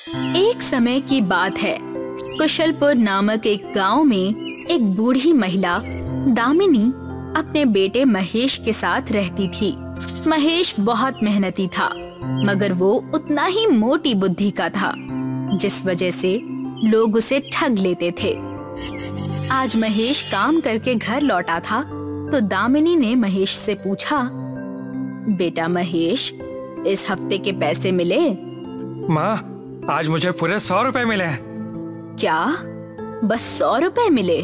एक समय की बात है। कुशलपुर नामक एक गांव में एक बूढ़ी महिला दामिनी अपने बेटे महेश के साथ रहती थी। महेश बहुत मेहनती था, मगर वो उतना ही मोटी बुद्धि का था, जिस वजह से लोग उसे ठग लेते थे। आज महेश काम करके घर लौटा था तो दामिनी ने महेश से पूछा, बेटा महेश, इस हफ्ते के पैसे मिले? माँ, आज मुझे पूरे 100 रुपए मिले हैं। क्या, बस 100 रुपए मिले?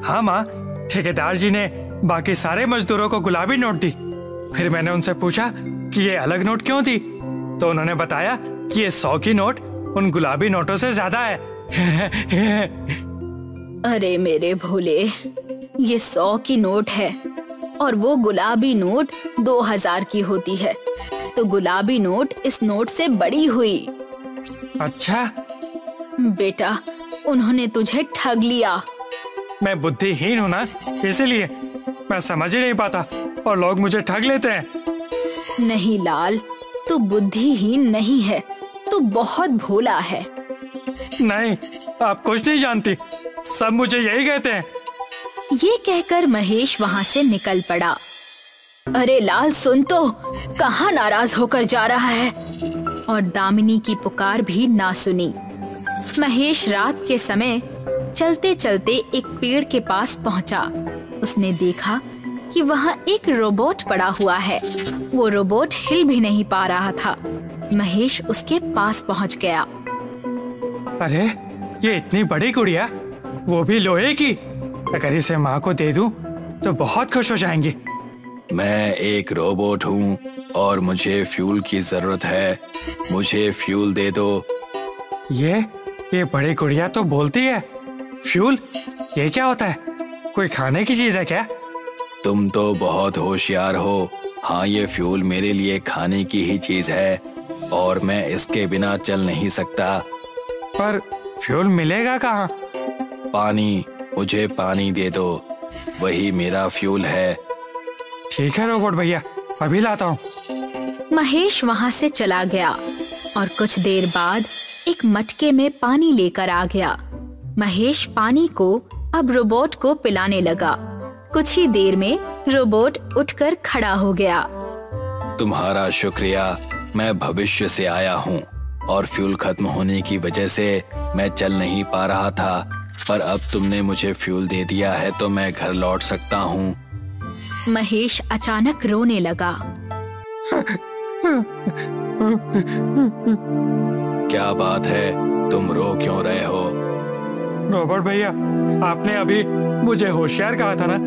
हाँ माँ, ठेकेदार जी ने बाकी सारे मजदूरों को गुलाबी नोट दी। फिर मैंने उनसे पूछा कि ये अलग नोट क्यों दी, तो उन्होंने बताया कि ये 100 की नोट उन गुलाबी नोटों से ज्यादा है। अरे मेरे भोले, ये 100 की नोट है और वो गुलाबी नोट 2000 की होती है, तो गुलाबी नोट इस नोट से बड़ी हुई। अच्छा बेटा, उन्होंने तुझे ठग लिया। मैं बुद्धिहीन हूँ ना, इसीलिए मैं समझ ही नहीं पाता और लोग मुझे ठग लेते हैं। नहीं लाल, तू बुद्धिहीन नहीं है, तू बहुत भोला है। नहीं, आप कुछ नहीं जानती, सब मुझे यही कहते हैं। ये कहकर महेश वहाँ से निकल पड़ा। अरे लाल सुन तो, कहाँ नाराज होकर जा रहा है? और दामिनी की पुकार भी ना सुनी। महेश रात के समय चलते चलते एक पेड़ के पास पहुंचा। उसने देखा कि वहाँ एक रोबोट पड़ा हुआ है। वो रोबोट हिल भी नहीं पा रहा था। महेश उसके पास पहुंच गया। अरे, ये इतनी बड़ी गुड़िया, वो भी लोहे की। अगर इसे माँ को दे दूं तो बहुत खुश हो जाएंगी। मैं एक रोबोट हूँ और मुझे फ्यूल की जरूरत है, मुझे फ्यूल दे दो। ये बड़ी गुड़िया तो बोलती है। फ्यूल, ये क्या होता है? कोई खाने की चीज है क्या? तुम तो बहुत होशियार हो। हाँ, ये फ्यूल मेरे लिए खाने की ही चीज है और मैं इसके बिना चल नहीं सकता। पर फ्यूल मिलेगा कहाँ? पानी, मुझे पानी दे दो, वही मेरा फ्यूल है। ठीक है रोबोट भैया, अभी लाता हूँ। महेश वहाँ से चला गया और कुछ देर बाद एक मटके में पानी लेकर आ गया। महेश पानी को अब रोबोट को पिलाने लगा। कुछ ही देर में रोबोट उठकर खड़ा हो गया। तुम्हारा शुक्रिया, मैं भविष्य से आया हूँ और फ्यूल खत्म होने की वजह से मैं चल नहीं पा रहा था, पर अब तुमने मुझे फ्यूल दे दिया है तो मैं घर लौट सकता हूँ। महेश अचानक रोने लगा। क्या बात है, तुम रो क्यों रहे हो? रोबोट भैया, आपने अभी मुझे होशियार कहा था ना?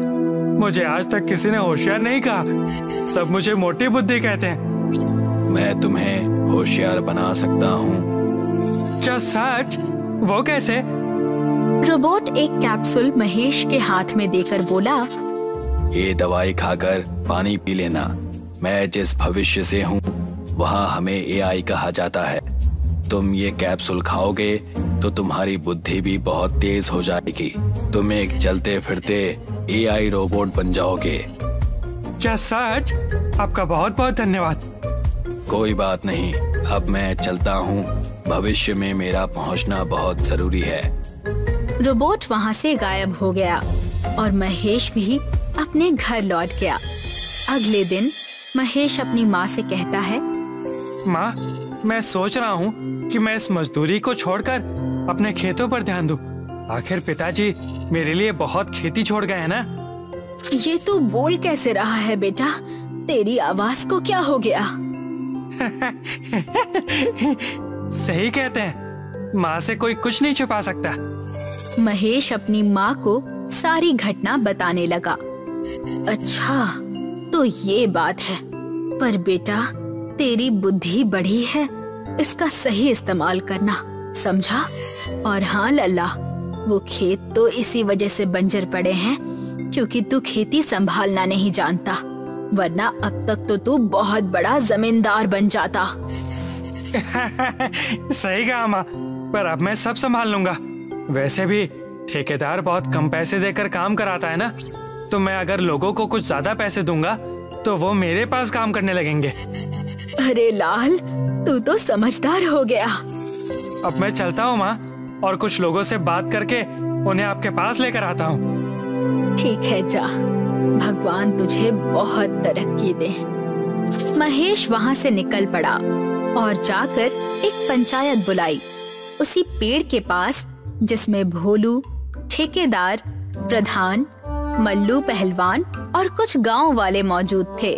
मुझे आज तक किसी ने होशियार नहीं कहा। सब मुझे मोटी बुद्धि कहते हैं। मैं तुम्हें होशियार बना सकता हूँ। क्या सच? वो कैसे? रोबोट एक कैप्सूल महेश के हाथ में देकर बोला, ये दवाई खाकर पानी पी लेना। मैं जिस भविष्य से हूँ वहाँ हमें एआई कहा जाता है। तुम ये कैप्सूल खाओगे तो तुम्हारी बुद्धि भी बहुत तेज हो जाएगी। तुम एक चलते फिरते एआई रोबोट बन जाओगे। क्या सच? आपका बहुत बहुत धन्यवाद। कोई बात नहीं, अब मैं चलता हूँ। भविष्य में मेरा पहुँचना बहुत जरूरी है। रोबोट वहाँ से गायब हो गया और महेश भी अपने घर लौट गया। अगले दिन महेश अपनी माँ से कहता है, माँ, मैं सोच रहा हूँ कि मैं इस मजदूरी को छोड़कर अपने खेतों पर ध्यान दूं। आखिर पिताजी मेरे लिए बहुत खेती छोड़ गए हैं ना। ये तू बोल कैसे रहा है बेटा? तेरी आवाज को क्या हो गया? सही कहते हैं, माँ से कोई कुछ नहीं छुपा सकता। महेश अपनी माँ को सारी घटना बताने लगा। अच्छा, तो ये बात है। पर बेटा, तेरी बुद्धि बढ़ी है, इसका सही इस्तेमाल करना, समझा? और हाँ लल्ला, वो खेत तो इसी वजह से बंजर पड़े हैं क्योंकि तू खेती संभालना नहीं जानता, वरना अब तक तो तू बहुत बड़ा जमींदार बन जाता। सही कहा माँ, पर अब मैं सब संभाल लूंगा। वैसे भी ठेकेदार बहुत कम पैसे देकर काम कराता है ना, तो मैं अगर लोगों को कुछ ज्यादा पैसे दूंगा तो वो मेरे पास काम करने लगेंगे। अरे लाल, तू तो समझदार हो गया। अब मैं चलता हूँ माँ, और कुछ लोगों से बात करके उन्हें आपके पास लेकर आता हूँ। ठीक है, जा, भगवान तुझे बहुत तरक्की दे। महेश वहाँ से निकल पड़ा और जाकर एक पंचायत बुलाई, उसी पेड़ के पास जिसमें भोलू, ठेकेदार, प्रधान, मल्लू पहलवान और कुछ गांव वाले मौजूद थे।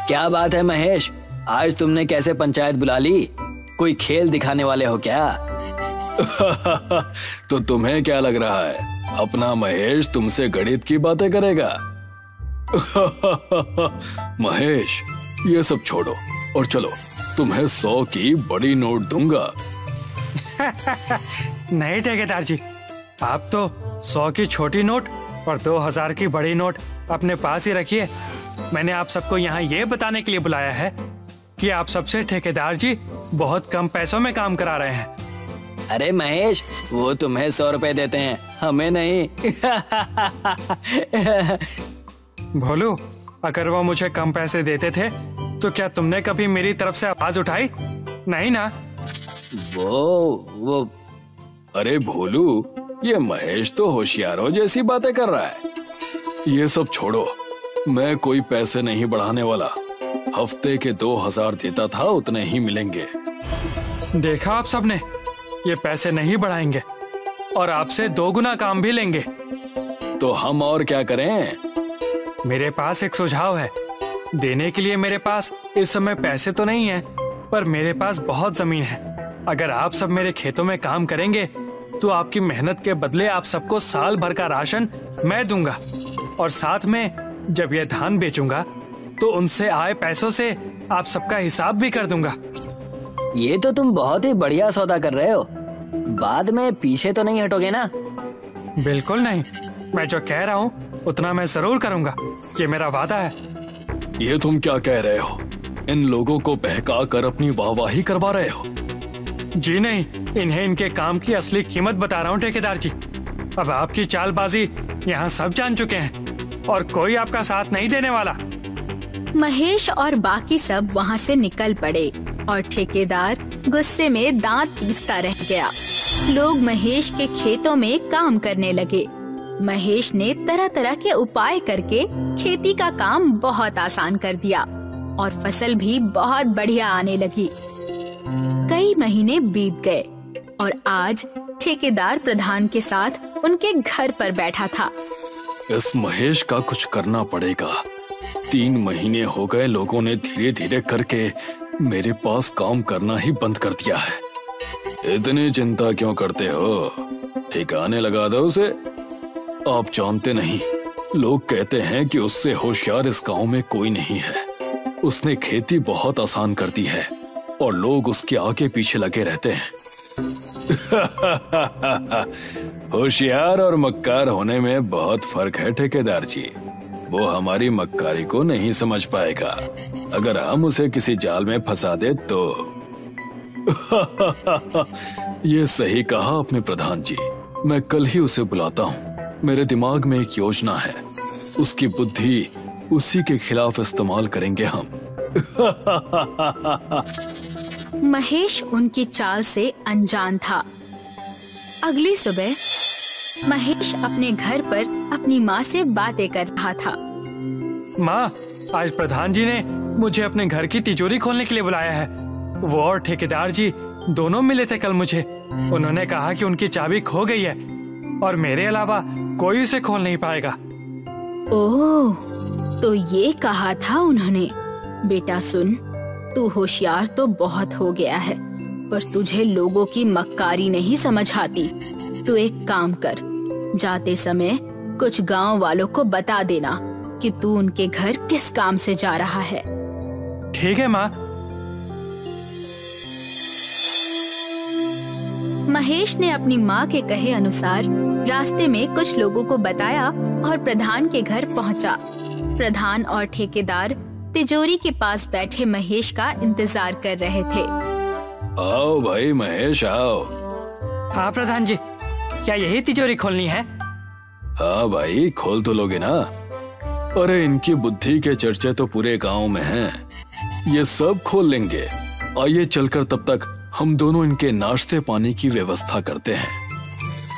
क्या बात है महेश, आज तुमने कैसे पंचायत बुला ली? कोई खेल दिखाने वाले हो क्या? तो तुम्हें क्या लग रहा है, अपना महेश तुमसे गणित की बातें करेगा? महेश, ये सब छोड़ो और चलो, तुम्हें 100 की बड़ी नोट दूंगा। नहीं ठेकेदार जी, आप तो 100 की छोटी नोट और 2000 की बड़ी नोट अपने पास ही रखिए। मैंने आप सबको यहाँ ये बताने के लिए बुलाया है कि आप सबसे ठेकेदार जी बहुत कम पैसों में काम करा रहे हैं। अरे महेश, वो तुम्हें 100 रुपए देते हैं, हमें नहीं। भोलू, अगर वो मुझे कम पैसे देते थे तो क्या तुमने कभी मेरी तरफ से आवाज उठाई? नहीं ना? वो अरे भोलू, ये महेश तो होशियारों जैसी बातें कर रहा है। ये सब छोड़ो, मैं कोई पैसे नहीं बढ़ाने वाला। हफ्ते के 2000 देता था, उतने ही मिलेंगे। देखा आप सबने, ये पैसे नहीं बढ़ाएंगे और आपसे 2 गुना काम भी लेंगे। तो हम और क्या करें? मेरे पास एक सुझाव है। देने के लिए मेरे पास इस समय पैसे तो नहीं है, पर मेरे पास बहुत जमीन है। अगर आप सब मेरे खेतों में काम करेंगे तो आपकी मेहनत के बदले आप सबको साल भर का राशन मैं दूंगा, और साथ में जब ये धान बेचूंगा तो उनसे आए पैसों से आप सबका हिसाब भी कर दूंगा। ये तो तुम बहुत ही बढ़िया सौदा कर रहे हो। बाद में पीछे तो नहीं हटोगे ना? बिल्कुल नहीं, मैं जो कह रहा हूँ उतना मैं जरूर करूंगा, ये मेरा वादा है। ये तुम क्या कह रहे हो? इन लोगों को बहका कर अपनी वाहवाही करवा रहे हो? जी नहीं, इन्हें इनके काम की असली कीमत बता रहा हूँ ठेकेदार जी। अब आपकी चालबाजी यहाँ सब जान चुके हैं और कोई आपका साथ नहीं देने वाला। महेश और बाकी सब वहाँ से निकल पड़े और ठेकेदार गुस्से में दांत पीसता रह गया। लोग महेश के खेतों में काम करने लगे। महेश ने तरह तरह के उपाय करके खेती का काम बहुत आसान कर दिया और फसल भी बहुत बढ़िया आने लगी। कई महीने बीत गए और आज ठेकेदार प्रधान के साथ उनके घर पर बैठा था। इस महेश का कुछ करना पड़ेगा। 3 महीने हो गए, लोगों ने धीरे धीरे करके मेरे पास काम करना ही बंद कर दिया है। इतनी चिंता क्यों करते हो? ठिकाने लगा दो उसे। आप जानते नहीं, लोग कहते हैं कि उससे होशियार इस गांव में कोई नहीं है। उसने खेती बहुत आसान कर दी है और लोग उसके आगे पीछे लगे रहते हैं। होशियार और मक्कार होने में बहुत फर्क है ठेकेदार जी। वो हमारी मक्कारी को नहीं समझ पाएगा। अगर हम उसे किसी जाल में फंसा दे तो। ये सही कहा आपने प्रधान जी, मैं कल ही उसे बुलाता हूँ। मेरे दिमाग में एक योजना है, उसकी बुद्धि उसी के खिलाफ इस्तेमाल करेंगे हम। महेश उनकी चाल से अनजान था। अगली सुबह महेश अपने घर पर अपनी माँ से बातें कर रहा था। माँ, आज प्रधान जी ने मुझे अपने घर की तिजोरी खोलने के लिए बुलाया है। वो और ठेकेदार जी दोनों मिले थे कल मुझे। उन्होंने कहा कि उनकी चाबी खो गई है और मेरे अलावा कोई उसे खोल नहीं पाएगा। ओह, तो ये कहा था उन्होंने। बेटा सुन, तू होशियार तो बहुत हो गया है, पर तुझे लोगों की मक्कारी नहीं समझ आती। तू एक काम कर, जाते समय कुछ गांव वालों को बता देना कि तू उनके घर किस काम से जा रहा है। ठीक है माँ। महेश ने अपनी माँ के कहे अनुसार रास्ते में कुछ लोगों को बताया और प्रधान के घर पहुँचा। प्रधान और ठेकेदार तिजोरी के पास बैठे महेश का इंतजार कर रहे थे। आओ भाई महेश, आओ। हाँ प्रधान जी, क्या यही तिजोरी खोलनी है? हाँ भाई, खोल तो लोगे ना। अरे इनकी बुद्धि के चर्चे तो पूरे गांव में हैं। ये सब खोल लेंगे। आइए चलकर तब तक हम दोनों इनके नाश्ते पानी की व्यवस्था करते हैं।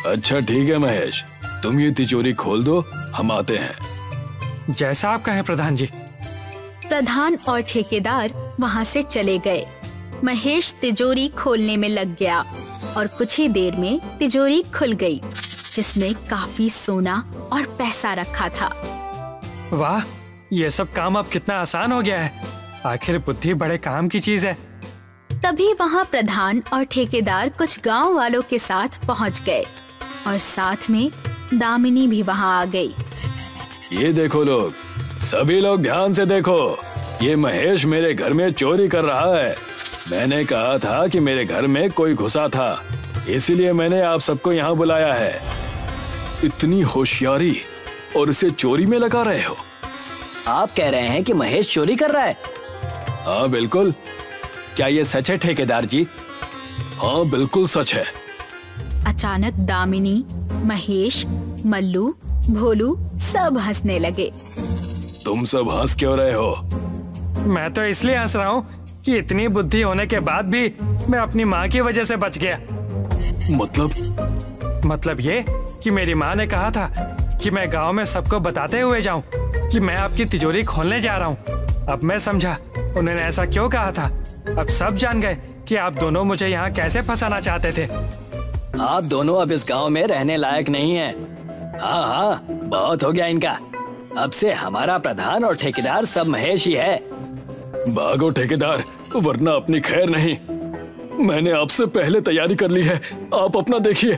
अच्छा ठीक है महेश, तुम ये तिजोरी खोल दो, हम आते हैं। जैसा आप कहें प्रधान जी। प्रधान और ठेकेदार वहाँ से चले गए। महेश तिजोरी खोलने में लग गया और कुछ ही देर में तिजोरी खुल गई, जिसमें काफी सोना और पैसा रखा था। वाह, ये सब काम अब कितना आसान हो गया है। आखिर बुद्धि बड़े काम की चीज है। तभी वहाँ प्रधान और ठेकेदार कुछ गांव वालों के साथ पहुँच गए और साथ में दामिनी भी वहाँ आ गई। ये देखो लोग, सभी लोग ध्यान से देखो, ये महेश मेरे घर में चोरी कर रहा है। मैंने कहा था कि मेरे घर में कोई घुसा था, इसीलिए मैंने आप सबको यहाँ बुलाया है। इतनी होशियारी और इसे चोरी में लगा रहे हो? आप कह रहे हैं कि महेश चोरी कर रहा है? हाँ बिल्कुल। क्या ये सच है ठेकेदार जी? हाँ बिल्कुल सच है। अचानक दामिनी, महेश, मल्लू, भोलू सब हंसने लगे। तुम सब हंस क्यों रहे हो? मैं तो इसलिए हंस रहा हूँ कि इतनी बुद्धि होने के बाद भी मैं अपनी माँ की वजह से बच गया। मतलब ये कि मेरी माँ ने कहा था कि मैं गांव में सबको बताते हुए जाऊं कि मैं आपकी तिजोरी खोलने जा रहा हूं। अब मैं समझा उन्होंने ऐसा क्यों कहा था। अब सब जान गए कि आप दोनों मुझे यहाँ कैसे फंसाना चाहते थे। आप दोनों अब इस गांव में रहने लायक नहीं हैं। हाँ, बहुत हो गया इनका। अब से हमारा प्रधान और ठेकेदार सब महेश ही है। भागो ठेकेदार, वरना अपनी खैर नहीं। मैंने आपसे पहले तैयारी कर ली है, आप अपना देखिए।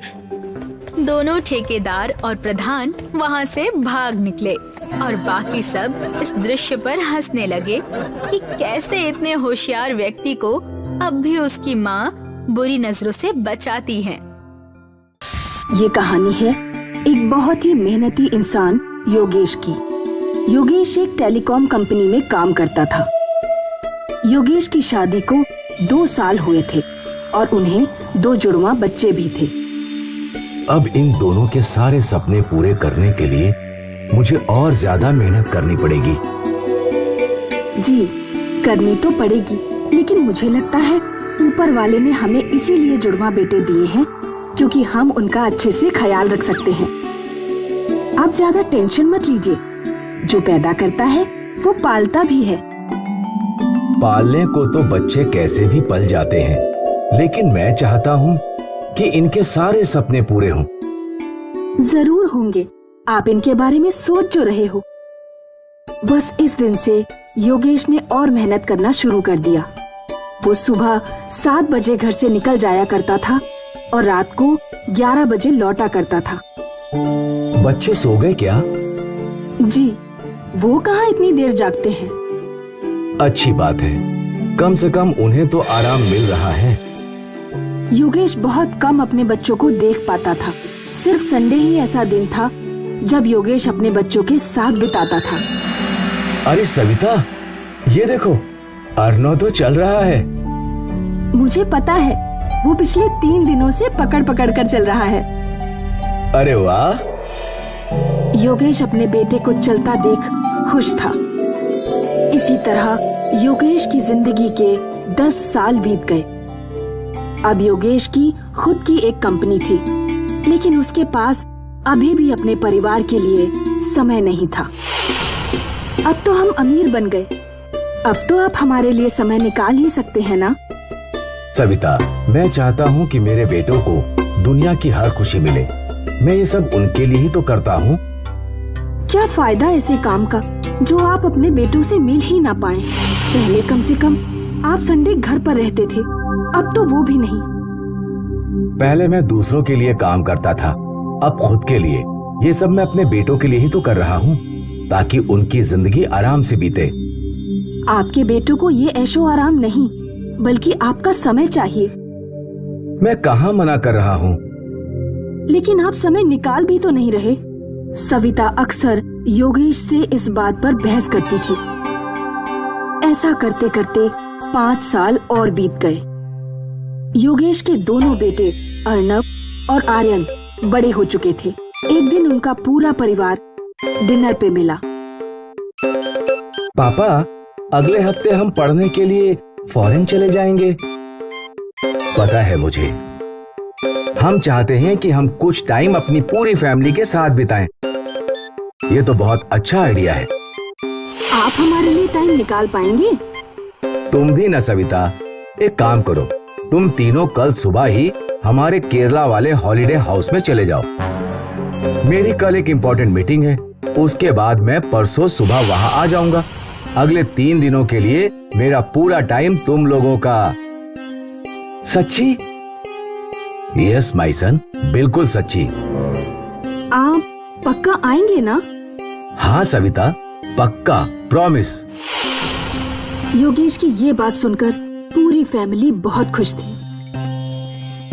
दोनों ठेकेदार और प्रधान वहाँ से भाग निकले और बाकी सब इस दृश्य पर हंसने लगे कि कैसे इतने होशियार व्यक्ति को अब भी उसकी माँ बुरी नजरों से बचाती है। ये कहानी है एक बहुत ही मेहनती इंसान योगेश की। योगेश एक टेलीकॉम कंपनी में काम करता था। योगेश की शादी को 2 साल हुए थे और उन्हें 2 जुड़वा बच्चे भी थे। अब इन दोनों के सारे सपने पूरे करने के लिए मुझे और ज्यादा मेहनत करनी पड़ेगी। जी, करनी तो पड़ेगी, लेकिन मुझे लगता है ऊपर वाले ने हमें इसीलिए जुड़वा बेटे दिए हैं क्योंकि हम उनका अच्छे से ख्याल रख सकते हैं। आप ज्यादा टेंशन मत लीजिए, जो पैदा करता है वो पालता भी है। पालने को तो बच्चे कैसे भी पल जाते हैं, लेकिन मैं चाहता हूँ कि इनके सारे सपने पूरे हों। जरूर होंगे, आप इनके बारे में सोच जो रहे हो। बस इस दिन से योगेश ने और मेहनत करना शुरू कर दिया। वो सुबह 7 बजे घर से निकल जाया करता था और रात को 11 बजे लौटा करता था। बच्चे सो गए क्या? जी, वो कहाँ इतनी देर जागते हैं। अच्छी बात है, कम से कम उन्हें तो आराम मिल रहा है। योगेश बहुत कम अपने बच्चों को देख पाता था। सिर्फ संडे ही ऐसा दिन था जब योगेश अपने बच्चों के साथ बिताता था। अरे सविता, ये देखो, अर्नो तो चल रहा है। मुझे पता है, वो पिछले 3 दिनों से पकड़ पकड़ कर चल रहा है। अरे वाह! योगेश अपने बेटे को चलता देख खुश था। इसी तरह योगेश की जिंदगी के 10 साल बीत गए। अब योगेश की खुद की एक कंपनी थी, लेकिन उसके पास अभी भी अपने परिवार के लिए समय नहीं था। अब तो हम अमीर बन गए, अब तो आप हमारे लिए समय निकाल ही सकते हैं ना? सविता, मैं चाहता हूँ कि मेरे बेटों को दुनिया की हर खुशी मिले। मैं ये सब उनके लिए ही तो करता हूँ। क्या फायदा ऐसे काम का जो आप अपने बेटों से मिल ही ना पाए। पहले कम से कम आप संडे घर पर रहते थे, अब तो वो भी नहीं। पहले मैं दूसरों के लिए काम करता था, अब खुद के लिए। ये सब मैं अपने बेटों के लिए ही तो कर रहा हूँ, ताकि उनकी जिंदगी आराम से बीते। आपके बेटों को ये ऐशो आराम नहीं, बल्कि आपका समय चाहिए। मैं कहाँ मना कर रहा हूँ, लेकिन आप समय निकाल भी तो नहीं रहे। सविता अक्सर योगेश से इस बात पर बहस करती थी। ऐसा करते करते 5 साल और बीत गए। योगेश के दोनों बेटे अर्नव और आर्यन बड़े हो चुके थे। एक दिन उनका पूरा परिवार डिनर पे मिला। पापा, अगले हफ्ते हम पढ़ने के लिए फॉरेन चले जाएंगे। पता है मुझे, हम चाहते हैं कि हम कुछ टाइम अपनी पूरी फैमिली के साथ बिताएं। ये तो बहुत अच्छा आइडिया है। आप हमारे लिए टाइम निकाल पाएंगे? तुम भी ना सविता, एक काम करो, तुम तीनों कल सुबह ही हमारे केरला वाले हॉलिडे हाउस में चले जाओ। मेरी कल एक इम्पोर्टेंट मीटिंग है, उसके बाद मैं परसों सुबह वहां आ जाऊंगा। अगले 3 दिनों के लिए मेरा पूरा टाइम तुम लोगों का। सच्ची? यस माय सन, बिल्कुल सच्ची। आप पक्का आएंगे ना? हाँ सविता, पक्का, प्रॉमिस। योगेश की ये बात सुनकर पूरी फैमिली बहुत खुश थी।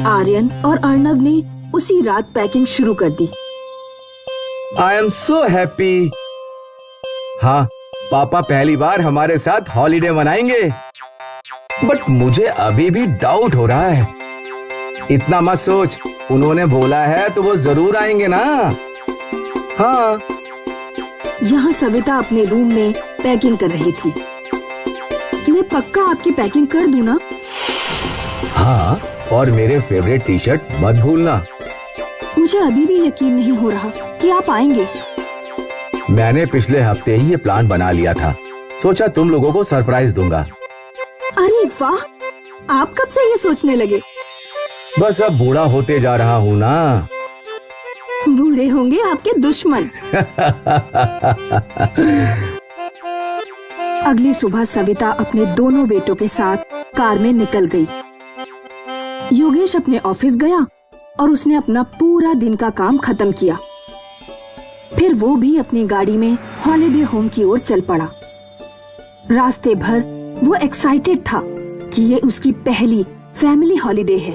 आर्यन और अर्नब ने उसी रात पैकिंग शुरू कर दी। I am so happy. हाँ, पापा पहली बार हमारे साथ हॉलिडे मनाएंगे। बट मुझे अभी भी डाउट हो रहा है। इतना मत सोच, उन्होंने बोला है तो वो जरूर आएंगे ना। हाँ। यहाँ सविता अपने रूम में पैकिंग कर रही थी। मैं पक्का आपकी पैकिंग कर दूं ना? हाँ, और मेरे फेवरेट टी शर्ट मत भूलना। मुझे अभी भी यकीन नहीं हो रहा कि आप आएंगे। मैंने पिछले हफ्ते ही ये प्लान बना लिया था, सोचा तुम लोगों को सरप्राइज दूंगा। अरे वाह, आप कब से ये सोचने लगे? बस अब बूढ़ा होते जा रहा हूँ ना। बूढ़े होंगे आपके दुश्मन। अगली सुबह सविता अपने दोनों बेटों के साथ कार में निकल गई। योगेश अपने ऑफिस गया और उसने अपना पूरा दिन का काम खत्म किया। फिर वो भी अपनी गाड़ी में हॉलिडे होम की ओर चल पड़ा। रास्ते भर वो एक्साइटेड था कि ये उसकी पहली फैमिली हॉलिडे है।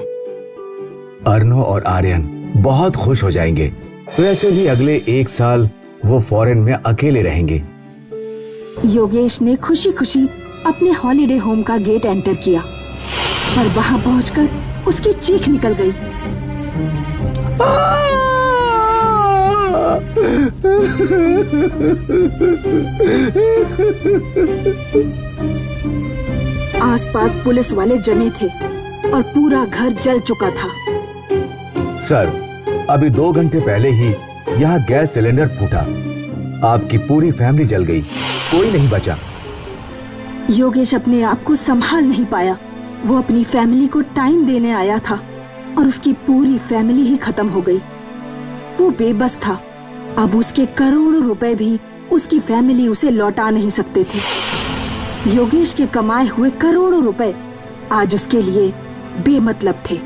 अर्नो और आर्यन बहुत खुश हो जाएंगे। वैसे भी अगले 1 साल वो फॉरेन में अकेले रहेंगे। योगेश ने खुशी खुशी अपने हॉलिडे होम का गेट एंटर किया, पर वहां पहुंचकर उसकी चीख निकल गई। आसपास पुलिस वाले जमे थे और पूरा घर जल चुका था। सर, अभी 2 घंटे पहले ही यहाँ गैस सिलेंडर फूटा। आपकी पूरी फैमिली जल गई, कोई नहीं बचा। योगेश अपने आप को संभाल नहीं पाया। वो अपनी फैमिली को टाइम देने आया था और उसकी पूरी फैमिली ही खत्म हो गई। वो बेबस था। अब उसके करोड़ों रुपए भी उसकी फैमिली उसे लौटा नहीं सकते थे। योगेश के कमाए हुए करोड़ों रुपए आज उसके लिए बेमतलब थे।